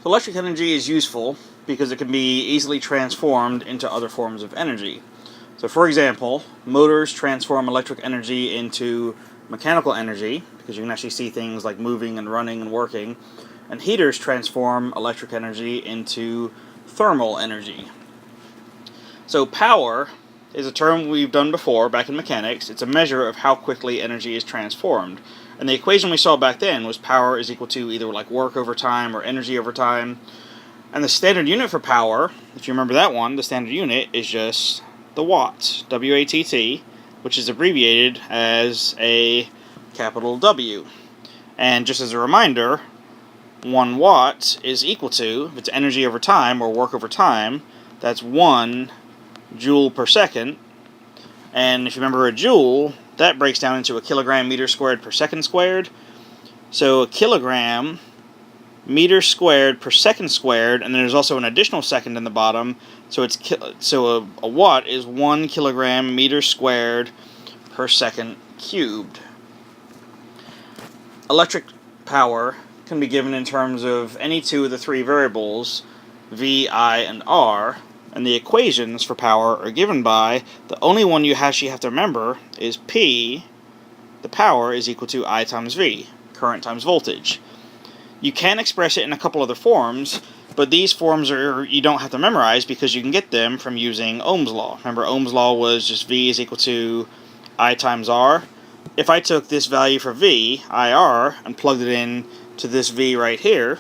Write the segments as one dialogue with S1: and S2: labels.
S1: Electric energy is useful because it can be easily transformed into other forms of energy. So for example, motors transform electric energy into mechanical energy, because you can actually see things like moving and running and working, and heaters transform electric energy into thermal energy. So power is a term we've done before back in mechanics. It's a measure of how quickly energy is transformed. And the equation we saw back then was power is equal to either like work over time or energy over time. And the standard unit for power, if you remember that one, the standard unit is just the watt, W-A-T-T, which is abbreviated as a capital W. And just as a reminder, 1 watt is equal to, if it's energy over time or work over time, that's 1 joule per second. And if you remember a joule, that breaks down into a kilogram meter squared per second squared. So a kilogram meter squared per second squared, and then there's also an additional second in the bottom. So a watt is 1 kilogram meter squared per second cubed. Electric power can be given in terms of any two of the three variables, V, I, and R, and the equations for power are given by, the only one you actually have to remember is P, the power, is equal to I times V, current times voltage. You can express it in a couple other forms, but these forms you don't have to memorize because you can get them from using Ohm's law. Remember, Ohm's law was just V is equal to I times R. If I took this value for V, IR, and plugged it in to this V right here,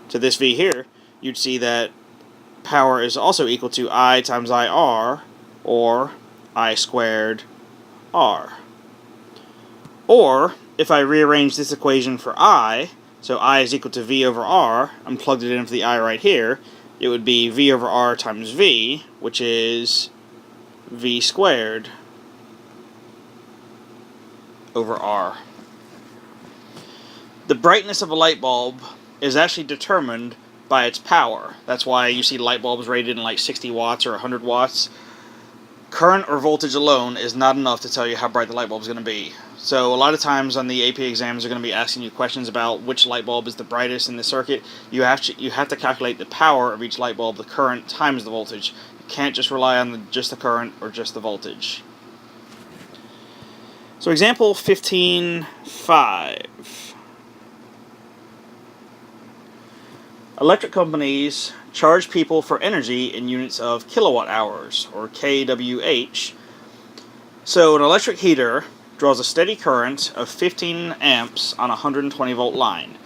S1: to this V here, you'd see that power is also equal to I times IR, or I squared R. Or, if I rearrange this equation for I, so I is equal to V over R, and plugged it in for the I right here, it would be V over R times V, which is V squared over R. The brightness of a light bulb is actually determined by its power. That's why you see light bulbs rated in like 60 watts or 100 watts. Current or voltage alone is not enough to tell you how bright the light bulb is going to be. So a lot of times on the AP exams they're going to be asking you questions about which light bulb is the brightest in the circuit. You have to calculate the power of each light bulb, the current times the voltage. You can't just rely on just the current or just the voltage. So example 15.5. Electric companies charge people for energy in units of kilowatt hours, or kWh. So an electric heater draws a steady current of 15 amps on a 120 volt line.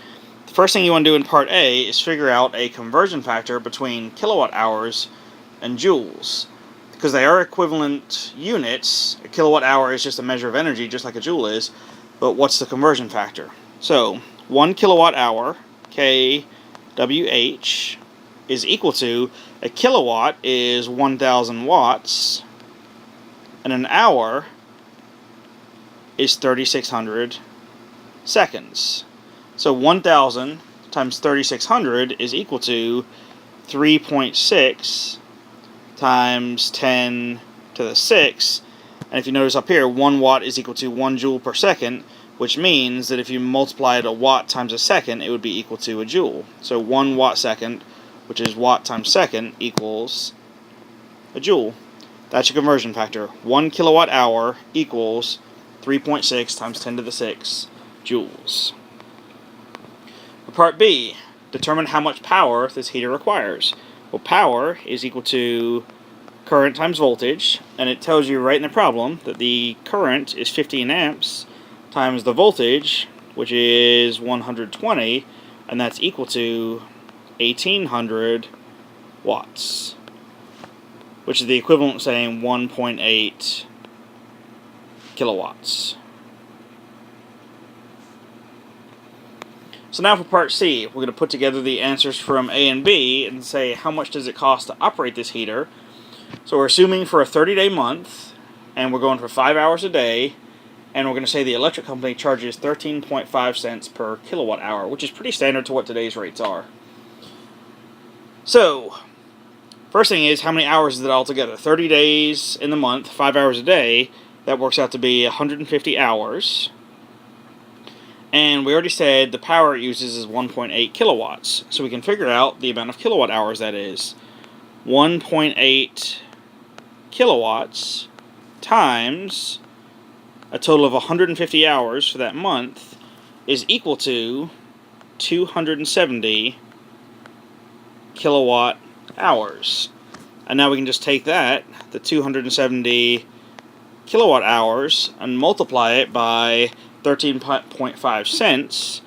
S1: The first thing you want to do in part A is figure out a conversion factor between kilowatt hours and joules. Because they are equivalent units, a kilowatt hour is just a measure of energy, just like a joule is, but what's the conversion factor? So 1 kilowatt hour, kWh, is equal to, a kilowatt is 1,000 watts, and an hour is 3,600 seconds. So 1,000 times 3,600 is equal to 3.6 times 10 to the 6. And if you notice up here, 1 watt is equal to 1 joule per second, which means that if you multiplied a watt times a second, it would be equal to a joule. So 1 watt second, which is watt times second, equals a joule. That's your conversion factor. 1 kilowatt hour equals 3.6 times 10 to the 6 joules. For part B, determine how much power this heater requires. Well, power is equal to current times voltage, and it tells you right in the problem that the current is 15 amps times the voltage, which is 120, and that's equal to 1,800 watts, which is the equivalent of saying 1.8 kilowatts. So now for part C, we're going to put together the answers from A and B and say how much does it cost to operate this heater. So we're assuming for a 30-day month, and we're going for 5 hours a day, and we're going to say the electric company charges 13.5 cents per kilowatt hour, which is pretty standard to what today's rates are. So, first thing is, how many hours is it altogether? 30 days in the month, 5 hours a day, that works out to be 150 hours. And we already said the power it uses is 1.8 kilowatts. So we can figure out the amount of kilowatt hours that is. 1.8 kilowatts times a total of 150 hours for that month is equal to 270 kilowatt hours. And now we can just take that, the 270 kilowatt hours, and multiply it by 13.5 cents,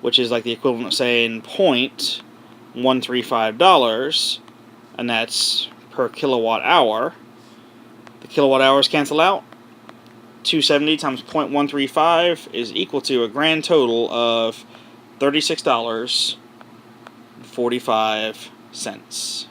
S1: which is like the equivalent of saying $0.135, and that's per kilowatt hour. The kilowatt hours cancel out. 270 times 0.135 is equal to a grand total of $36.45.